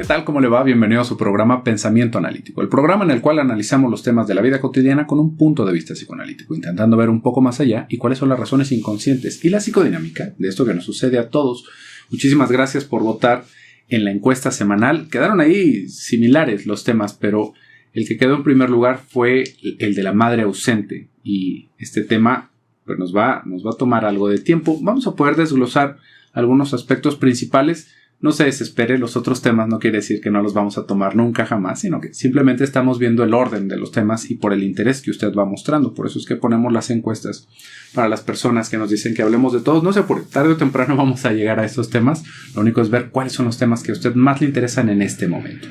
tal? ¿Cómo le va? Bienvenido a su programa Pensamiento Analítico, el programa en el cual analizamos los temas de la vida cotidiana con un punto de vista psicoanalítico, intentando ver un poco más allá y cuáles son las razones inconscientes y la psicodinámica de esto que nos sucede a todos. Muchísimas gracias por votar en la encuesta semanal. Quedaron ahí similares los temas, pero el que quedó en primer lugar fue el de la madre ausente, y este tema pues nos va a tomar algo de tiempo. Vamos a poder desglosar algunos aspectos principales. No se desespere, los otros temas no quiere decir que no los vamos a tomar nunca jamás, sino que simplemente estamos viendo el orden de los temas y por el interés que usted va mostrando. Por eso es que ponemos las encuestas para las personas que nos dicen que hablemos de todos. No sé, por tarde o temprano vamos a llegar a esos temas. Lo único es ver cuáles son los temas que a usted más le interesan en este momento.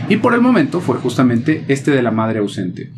Y por el momento fue justamente este de la madre ausente.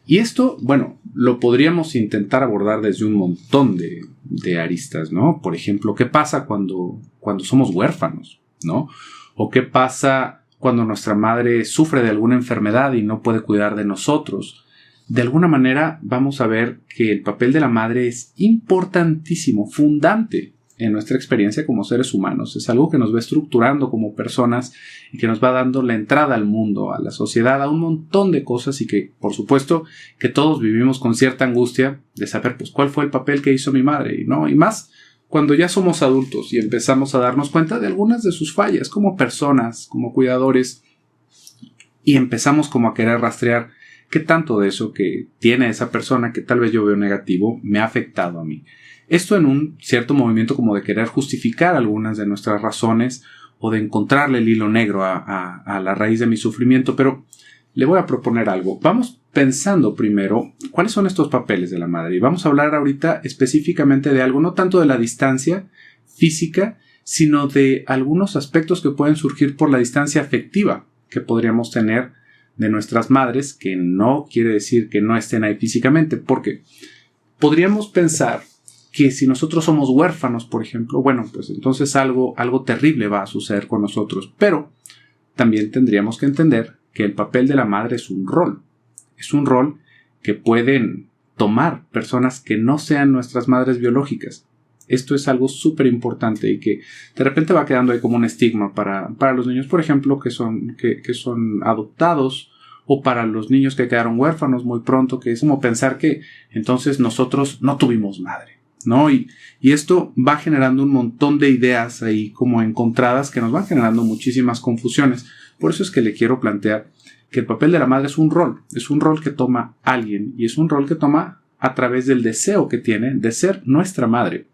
Y esto, bueno, lo podríamos intentar abordar desde un montón de aristas, ¿no? Por ejemplo, ¿qué pasa cuando somos huérfanos, ¿no? O ¿qué pasa cuando nuestra madre sufre de alguna enfermedad y no puede cuidar de nosotros? De alguna manera vamos a ver que el papel de la madre es importantísimo, fundante en nuestra experiencia como seres humanos. Es algo que nos va estructurando como personas y que nos va dando la entrada al mundo, a la sociedad, a un montón de cosas, y que, por supuesto, que todos vivimos con cierta angustia de saber, pues, cuál fue el papel que hizo mi madre, ¿no? Y más cuando ya somos adultos y empezamos a darnos cuenta de algunas de sus fallas como personas, como cuidadores, y empezamos como a querer rastrear qué tanto de eso que tiene esa persona, que tal vez yo veo negativo, me ha afectado a mí. Esto en un cierto movimiento como de querer justificar algunas de nuestras razones o de encontrarle el hilo negro a la raíz de mi sufrimiento. Pero le voy a proponer algo. Vamos pensando primero cuáles son estos papeles de la madre. Y vamos a hablar ahorita específicamente de algo, no tanto de la distancia física, sino de algunos aspectos que pueden surgir por la distancia afectiva que podríamos tener de nuestras madres, que no quiere decir que no estén ahí físicamente, porque podríamos pensar que si nosotros somos huérfanos, por ejemplo, bueno, pues entonces algo terrible va a suceder con nosotros. Pero también tendríamos que entender que el papel de la madre es un rol. Es un rol que pueden tomar personas que no sean nuestras madres biológicas. Esto es algo súper importante y que de repente va quedando ahí como un estigma para los niños, por ejemplo, que son adoptados, o para los niños que quedaron huérfanos muy pronto, que es como pensar que entonces nosotros no tuvimos madre, ¿no? Y esto va generando un montón de ideas ahí como encontradas que nos van generando muchísimas confusiones. Por eso es que le quiero plantear que el papel de la madre es un rol que toma alguien, y es un rol que toma a través del deseo que tiene de ser nuestra madre.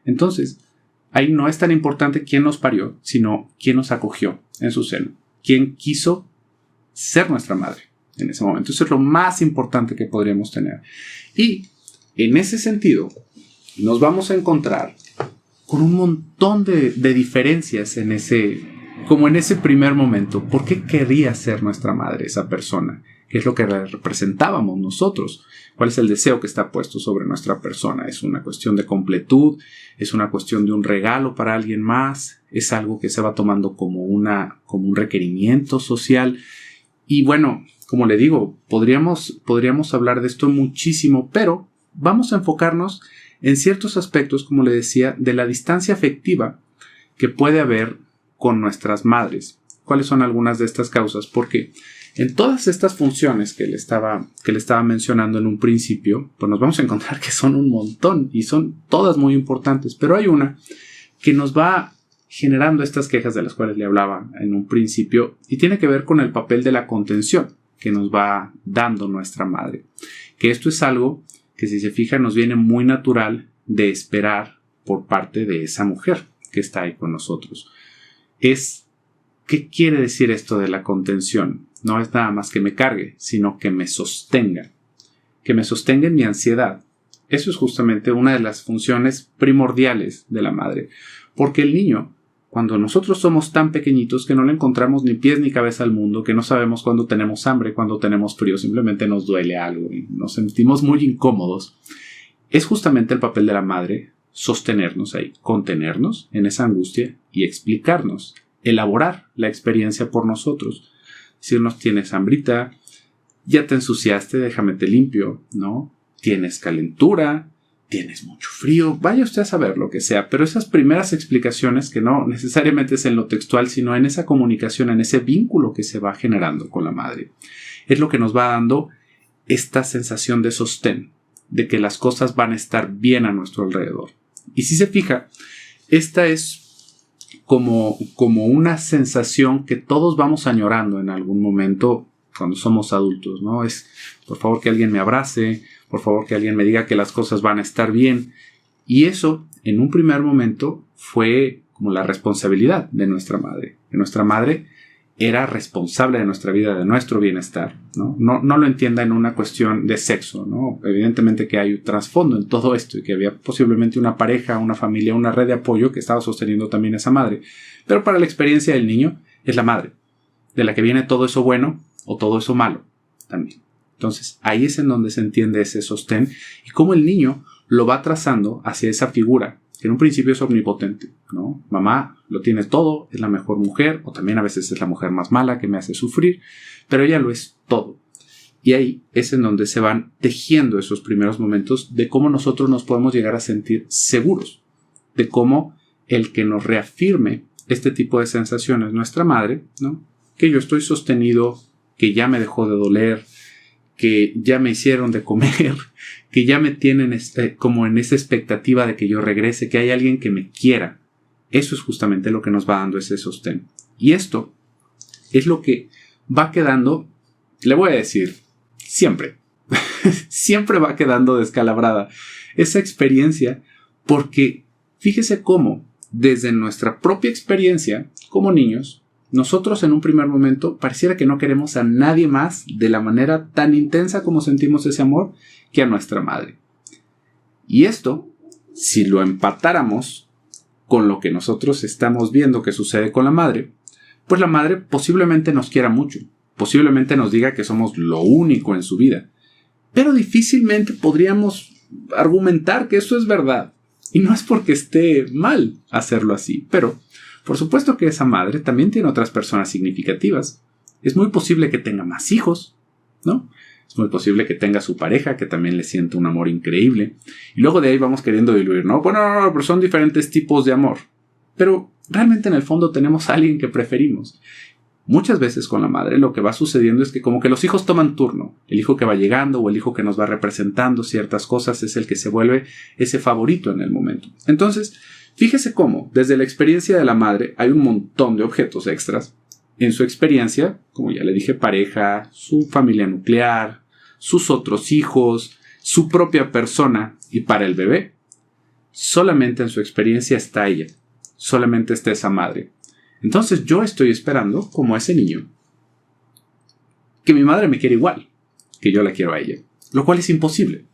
Entonces, ahí no es tan importante quién nos parió, sino quién nos acogió en su seno, quién quiso ser nuestra madre en ese momento. Eso es lo más importante que podríamos tener. Y en ese sentido, nos vamos a encontrar con un montón de diferencias en ese primer momento. ¿Por qué quería ser nuestra madre esa persona? ¿Qué es lo que representábamos nosotros? ¿Cuál es el deseo que está puesto sobre nuestra persona? ¿Es una cuestión de completud? ¿Es una cuestión de un regalo para alguien más? ¿Es algo que se va tomando como un requerimiento social? Y bueno, como le digo, podríamos hablar de esto muchísimo, pero vamos a enfocarnos en ciertos aspectos, como le decía, de la distancia afectiva que puede haber con nuestras madres. ¿Cuáles son algunas de estas causas? Porque en todas estas funciones que le estaba mencionando en un principio, pues nos vamos a encontrar que son un montón y son todas muy importantes, pero hay una que nos va generando estas quejas de las cuales le hablaba en un principio, y tiene que ver con el papel de la contención que nos va dando nuestra madre. Que esto es algo que, si se fija, nos viene muy natural de esperar por parte de esa mujer que está ahí con nosotros. ¿Qué quiere decir esto de la contención? No es nada más que me cargue, sino que me sostenga. Que me sostenga en mi ansiedad. Eso es justamente una de las funciones primordiales de la madre. Porque el niño, cuando nosotros somos tan pequeñitos que no le encontramos ni pies ni cabeza al mundo, que no sabemos cuándo tenemos hambre, cuándo tenemos frío, simplemente nos duele algo y nos sentimos muy incómodos, es justamente el papel de la madre sostenernos ahí, contenernos en esa angustia y explicarnos, elaborar la experiencia por nosotros. Decirnos: tienes hambrita, ya te ensuciaste, déjame te limpio, ¿no? Tienes calentura, tienes mucho frío, vaya usted a saber lo que sea, pero esas primeras explicaciones, que no necesariamente es en lo textual, sino en esa comunicación, en ese vínculo que se va generando con la madre, es lo que nos va dando esta sensación de sostén, de que las cosas van a estar bien a nuestro alrededor. Y si se fija, esta es como una sensación que todos vamos añorando en algún momento cuando somos adultos, ¿no? Es, por favor, que alguien me abrace, por favor, que alguien me diga que las cosas van a estar bien. Y eso, en un primer momento, fue como la responsabilidad de nuestra madre. Que nuestra madre era responsable de nuestra vida, de nuestro bienestar, ¿no? No lo entienda en una cuestión de sexo, ¿no? Evidentemente que hay un trasfondo en todo esto y que había posiblemente una pareja, una familia, una red de apoyo que estaba sosteniendo también a esa madre. Pero para la experiencia del niño es la madre, de la que viene todo eso bueno o todo eso malo también. Entonces ahí es en donde se entiende ese sostén y cómo el niño lo va trazando hacia esa figura que en un principio es omnipotente, ¿no? Mamá lo tiene todo, es la mejor mujer, o también a veces es la mujer más mala que me hace sufrir, pero ella lo es todo. Y ahí es en donde se van tejiendo esos primeros momentos de cómo nosotros nos podemos llegar a sentir seguros, de cómo el que nos reafirme este tipo de sensaciones, nuestra madre, ¿no? Que yo estoy sostenido, que ya me dejó de doler, que ya me hicieron de comer, que ya me tienen como en esa expectativa de que yo regrese, que hay alguien que me quiera. Eso es justamente lo que nos va dando ese sostén. Y esto es lo que va quedando, le voy a decir, siempre. Siempre va quedando descalabrada esa experiencia, porque fíjese cómo, desde nuestra propia experiencia como niños, nosotros en un primer momento pareciera que no queremos a nadie más de la manera tan intensa como sentimos ese amor que a nuestra madre. Y esto, si lo empatáramos con lo que nosotros estamos viendo que sucede con la madre, pues la madre posiblemente nos quiera mucho, posiblemente nos diga que somos lo único en su vida, pero difícilmente podríamos argumentar que eso es verdad. Y no es porque esté mal hacerlo así, pero por supuesto que esa madre también tiene otras personas significativas. Es muy posible que tenga más hijos, ¿no? Es muy posible que tenga su pareja, que también le sienta un amor increíble. Y luego de ahí vamos queriendo diluir, ¿no? Bueno, no, pero son diferentes tipos de amor. Pero realmente en el fondo tenemos a alguien que preferimos. Muchas veces con la madre lo que va sucediendo es que como que los hijos toman turno. El hijo que va llegando o el hijo que nos va representando ciertas cosas es el que se vuelve ese favorito en el momento. Entonces, fíjese cómo, desde la experiencia de la madre, hay un montón de objetos extras. En su experiencia, como ya le dije, pareja, su familia nuclear, sus otros hijos, su propia persona, y para el bebé, solamente en su experiencia está ella, solamente está esa madre. Entonces yo estoy esperando, como ese niño, que mi madre me quiera igual que yo la quiero a ella, lo cual es imposible,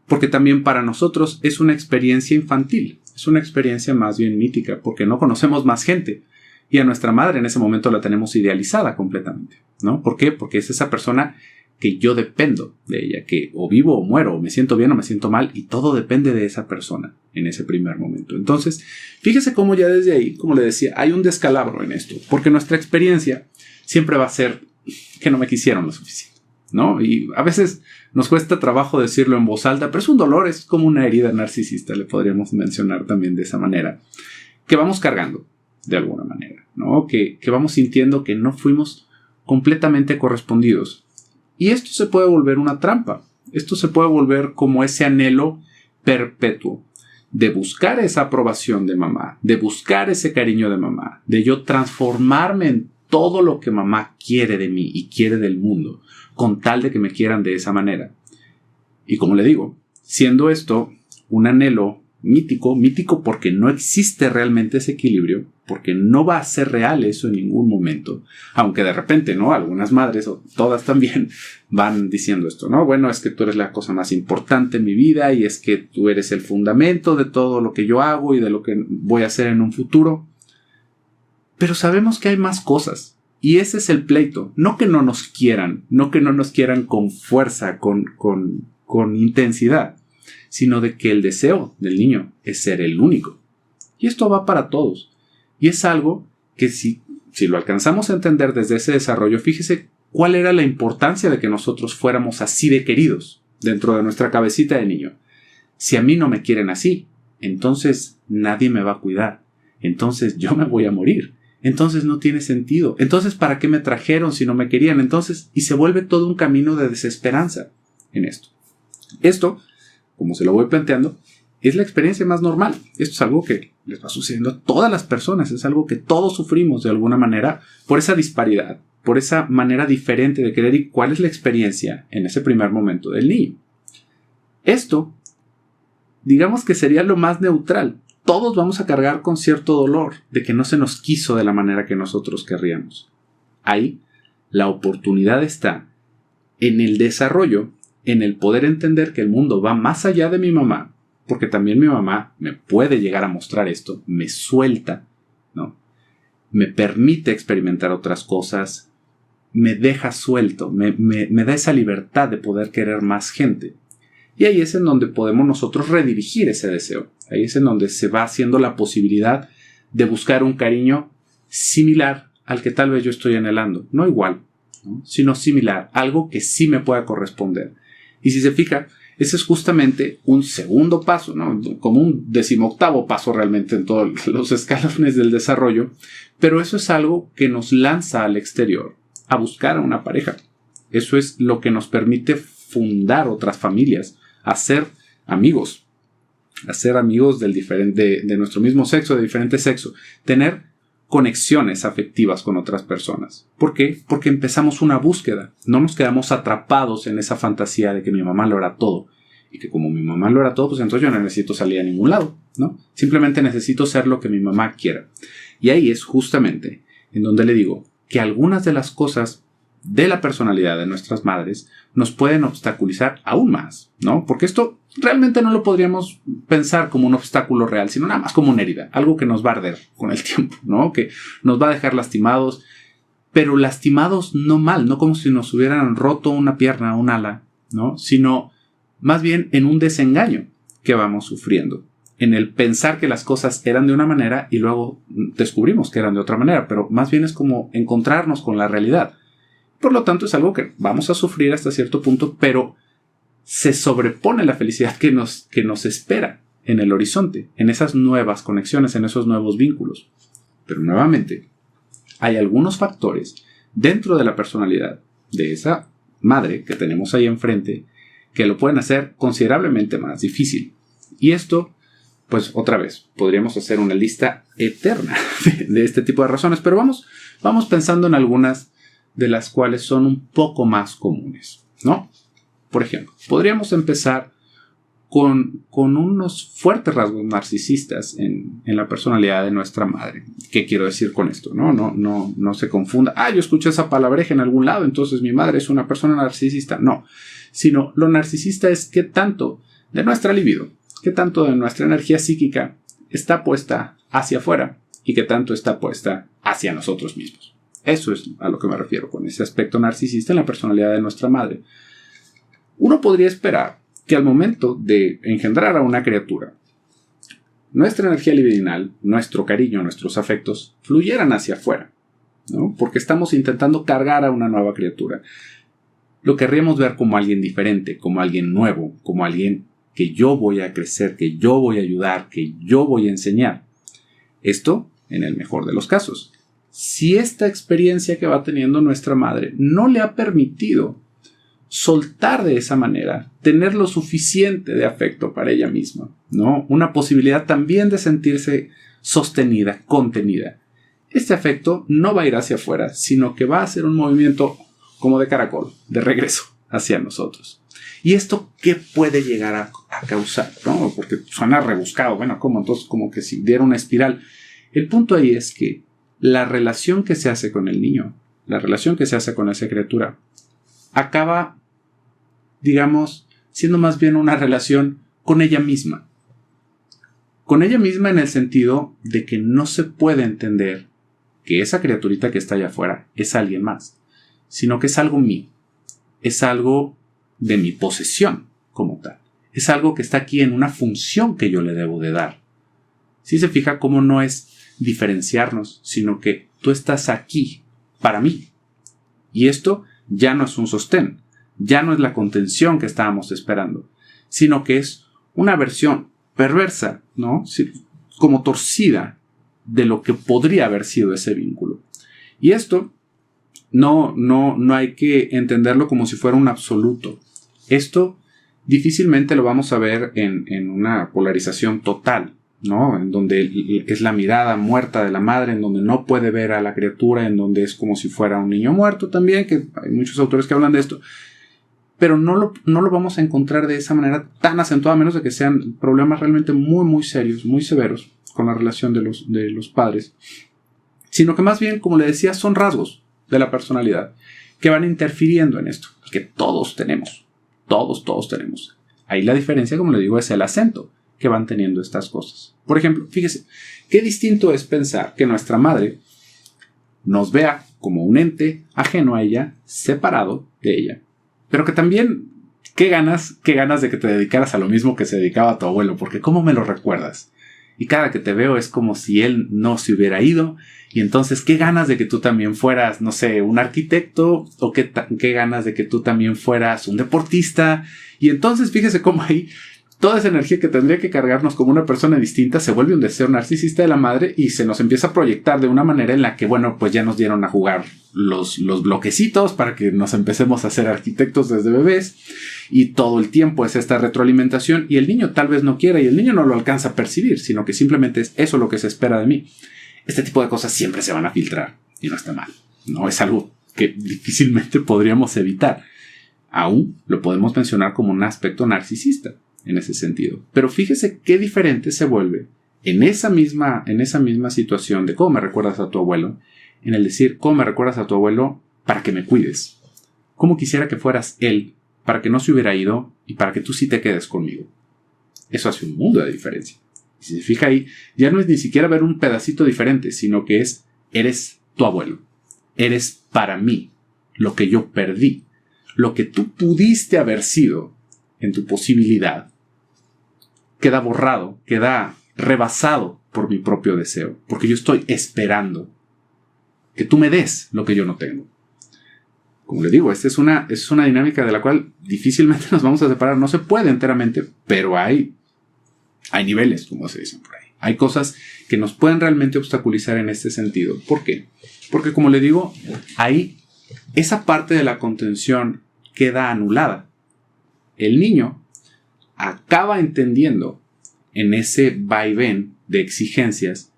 porque también para nosotros es una experiencia infantil, es una experiencia más bien mítica, porque no conocemos más gente, y a nuestra madre en ese momento la tenemos idealizada completamente, ¿no? ¿Por qué? Porque es esa persona que yo dependo de ella, que o vivo o muero, o me siento bien o me siento mal, y todo depende de esa persona en ese primer momento. Entonces, fíjese cómo ya desde ahí, como le decía, hay un descalabro en esto, porque nuestra experiencia siempre va a ser que no me quisieron lo suficiente, ¿no? Y a veces nos cuesta trabajo decirlo en voz alta, pero es un dolor, es como una herida narcisista, le podríamos mencionar también de esa manera, que vamos cargando de alguna manera, ¿no? Que vamos sintiendo que no fuimos completamente correspondidos. Y esto se puede volver una trampa. Esto se puede volver como ese anhelo perpetuo de buscar esa aprobación de mamá, de buscar ese cariño de mamá, de yo transformarme en todo lo que mamá quiere de mí y quiere del mundo, con tal de que me quieran de esa manera. Y como le digo, siendo esto un anhelo mítico porque no existe realmente ese equilibrio, porque no va a ser real eso en ningún momento, aunque de repente, ¿no? Algunas madres, o todas también, van diciendo esto, ¿no? Bueno, es que tú eres la cosa más importante en mi vida y es que tú eres el fundamento de todo lo que yo hago y de lo que voy a hacer en un futuro. Pero sabemos que hay más cosas y ese es el pleito, no que no nos quieran, no que no nos quieran con fuerza, con intensidad, sino de que el deseo del niño es ser el único. Y esto va para todos. Y es algo que si lo alcanzamos a entender desde ese desarrollo, fíjese cuál era la importancia de que nosotros fuéramos así de queridos dentro de nuestra cabecita de niño. Si a mí no me quieren así, entonces nadie me va a cuidar. Entonces yo me voy a morir. Entonces no tiene sentido. Entonces, ¿para qué me trajeron si no me querían? Entonces, y se vuelve todo un camino de desesperanza en esto. Esto, como se lo voy planteando, es la experiencia más normal. Esto es algo que les va sucediendo a todas las personas. Es algo que todos sufrimos de alguna manera por esa disparidad, por esa manera diferente de querer y cuál es la experiencia en ese primer momento del niño. Esto, digamos que sería lo más neutral. Todos vamos a cargar con cierto dolor de que no se nos quiso de la manera que nosotros querríamos. Ahí, la oportunidad está en el desarrollo, en el poder entender que el mundo va más allá de mi mamá, porque también mi mamá me puede llegar a mostrar esto, me suelta, ¿no? Me permite experimentar otras cosas, me deja suelto, me da esa libertad de poder querer más gente. Y ahí es en donde podemos nosotros redirigir ese deseo. Ahí es en donde se va haciendo la posibilidad de buscar un cariño similar al que tal vez yo estoy anhelando. No igual, ¿no? Sino similar, algo que sí me pueda corresponder. Y si se fija, ese es justamente un segundo paso, ¿no? Como un 18º paso realmente en todos los escalones del desarrollo. Pero eso es algo que nos lanza al exterior a buscar a una pareja. Eso es lo que nos permite fundar otras familias, hacer amigos de nuestro mismo sexo, de diferente sexo, tener conexiones afectivas con otras personas. ¿Por qué? Porque empezamos una búsqueda, no nos quedamos atrapados en esa fantasía de que mi mamá lo hará todo, y que como mi mamá lo hará todo, pues entonces yo no necesito salir a ningún lado, ¿no? Simplemente necesito ser lo que mi mamá quiera. Y ahí es justamente en donde le digo que algunas de las cosas de la personalidad de nuestras madres nos pueden obstaculizar aún más, ¿no? Porque esto realmente no lo podríamos pensar como un obstáculo real, sino nada más como una herida, algo que nos va a arder con el tiempo, ¿no? Que nos va a dejar lastimados, pero lastimados no mal, no como si nos hubieran roto una pierna o un ala, ¿no? Sino más bien en un desengaño que vamos sufriendo, en el pensar que las cosas eran de una manera y luego descubrimos que eran de otra manera, pero más bien es como encontrarnos con la realidad. Por lo tanto, es algo que vamos a sufrir hasta cierto punto, pero se sobrepone la felicidad que nos espera en el horizonte, en esas nuevas conexiones, en esos nuevos vínculos. Pero nuevamente, hay algunos factores dentro de la personalidad de esa madre que tenemos ahí enfrente que lo pueden hacer considerablemente más difícil. Y esto, pues otra vez, podríamos hacer una lista eterna de este tipo de razones, pero vamos pensando en algunas de las cuales son un poco más comunes, ¿no? Por ejemplo, podríamos empezar con unos fuertes rasgos narcisistas en la personalidad de nuestra madre. ¿Qué quiero decir con esto? No se confunda. Yo escuché esa palabreja en algún lado, entonces mi madre es una persona narcisista. No, sino lo narcisista es qué tanto de nuestra libido, qué tanto de nuestra energía psíquica está puesta hacia afuera y qué tanto está puesta hacia nosotros mismos. Eso es a lo que me refiero con ese aspecto narcisista en la personalidad de nuestra madre. Uno podría esperar que al momento de engendrar a una criatura, nuestra energía libidinal, nuestro cariño, nuestros afectos, fluyeran hacia afuera, ¿no? Porque estamos intentando cargar a una nueva criatura. Lo querríamos ver como alguien diferente, como alguien nuevo, como alguien que yo voy a crecer, que yo voy a ayudar, que yo voy a enseñar. Esto en el mejor de los casos. Si esta experiencia que va teniendo nuestra madre no le ha permitido soltar de esa manera, tener lo suficiente de afecto para ella misma, ¿no? Una posibilidad también de sentirse sostenida, contenida. Este afecto no va a ir hacia afuera, sino que va a hacer un movimiento como de caracol, de regreso hacia nosotros. ¿Y esto qué puede llegar a causar? ¿No? Porque suena rebuscado, bueno, ¿cómo? Entonces como que si diera una espiral. El punto ahí es que la relación que se hace con el niño, la relación que se hace con esa criatura, acaba, digamos, siendo más bien una relación con ella misma. Con ella misma en el sentido de que no se puede entender que esa criaturita que está allá afuera es alguien más, sino que es algo mío, es algo de mi posesión como tal, es algo que está aquí en una función que yo le debo de dar. Si se fija cómo no es diferenciarnos, sino que tú estás aquí para mí. Y esto ya no es un sostén, ya no es la contención que estábamos esperando, sino que es una versión perversa, ¿no? Sí, como torcida de lo que podría haber sido ese vínculo. Y esto no hay que entenderlo como si fuera un absoluto. Esto difícilmente lo vamos a ver en una polarización total, ¿no? En donde es la mirada muerta de la madre, en donde no puede ver a la criatura, en donde es como si fuera un niño muerto también, que hay muchos autores que hablan de esto. Pero no lo vamos a encontrar de esa manera tan acentuada, a menos de que sean problemas realmente muy, muy serios, muy severos con la relación de los padres. Sino que más bien, como le decía, son rasgos de la personalidad que van interfiriendo en esto, que todos tenemos. Todos tenemos. Ahí la diferencia, como le digo, es el acento que van teniendo estas cosas. Por ejemplo, fíjese, qué distinto es pensar que nuestra madre nos vea como un ente ajeno a ella, separado de ella. Pero que también, qué ganas de que te dedicaras a lo mismo que se dedicaba a tu abuelo, porque ¿cómo me lo recuerdas? Y cada que te veo es como si él no se hubiera ido. Y entonces, qué ganas de que tú también fueras, no sé, un arquitecto, o qué ganas de que tú también fueras un deportista. Y entonces, fíjese cómo ahí toda esa energía que tendría que cargarnos como una persona distinta se vuelve un deseo narcisista de la madre y se nos empieza a proyectar de una manera en la que, bueno, pues ya nos dieron a jugar los bloquecitos para que nos empecemos a ser arquitectos desde bebés, y todo el tiempo es esta retroalimentación, y el niño tal vez no quiera y el niño no lo alcanza a percibir, sino que simplemente es eso lo que se espera de mí. Este tipo de cosas siempre se van a filtrar y no está mal, no es algo que difícilmente podríamos evitar. Aún lo podemos mencionar como un aspecto narcisista en ese sentido. Pero fíjese qué diferente se vuelve en esa misma situación de cómo me recuerdas a tu abuelo, en el decir cómo me recuerdas a tu abuelo para que me cuides. Cómo quisiera que fueras él para que no se hubiera ido y para que tú sí te quedes conmigo. Eso hace un mundo de diferencia. Y si se fija ahí, ya no es ni siquiera ver un pedacito diferente, sino que eres tu abuelo. Eres para mí lo que yo perdí, lo que tú pudiste haber sido en tu posibilidad. Queda borrado, queda rebasado por mi propio deseo, porque yo estoy esperando que tú me des lo que yo no tengo. Como le digo, esta es una dinámica de la cual difícilmente nos vamos a separar. No se puede enteramente, pero hay niveles, como se dicen por ahí. Hay cosas que nos pueden realmente obstaculizar en este sentido. ¿Por qué? Porque, como le digo, ahí esa parte de la contención queda anulada. El niño acaba entendiendo en ese vaivén de exigencias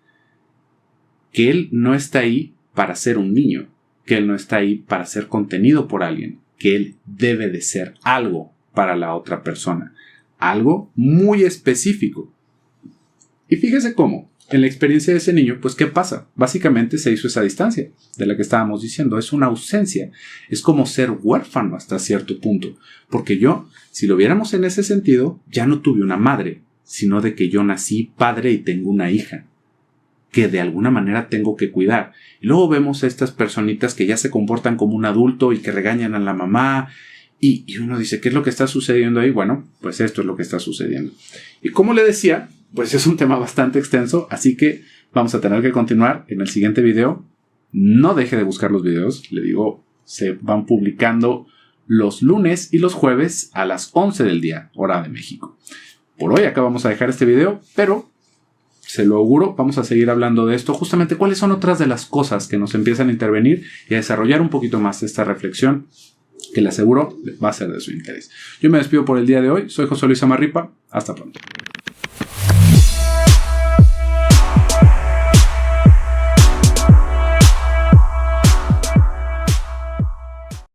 que él no está ahí para ser un niño, que él no está ahí para ser contenido por alguien, que él debe de ser algo para la otra persona, algo muy específico. Y fíjese cómo, en la experiencia de ese niño, pues ¿qué pasa? Básicamente se hizo esa distancia de la que estábamos diciendo, es una ausencia, es como ser huérfano hasta cierto punto, porque yo, si lo viéramos en ese sentido, ya no tuve una madre, sino de que yo nací padre y tengo una hija, que de alguna manera tengo que cuidar. Y luego vemos a estas personitas que ya se comportan como un adulto y que regañan a la mamá, y uno dice, ¿qué es lo que está sucediendo ahí? Bueno, pues esto es lo que está sucediendo. Y como le decía, pues es un tema bastante extenso, así que vamos a tener que continuar en el siguiente video. No deje de buscar los videos, le digo, se van publicando los lunes y los jueves a las 11 del día, hora de México. Por hoy acá vamos a dejar este video, pero se lo auguro, vamos a seguir hablando de esto, justamente cuáles son otras de las cosas que nos empiezan a intervenir y a desarrollar un poquito más esta reflexión, que le aseguro va a ser de su interés. Yo me despido por el día de hoy, soy José Luis Amarripa, hasta pronto.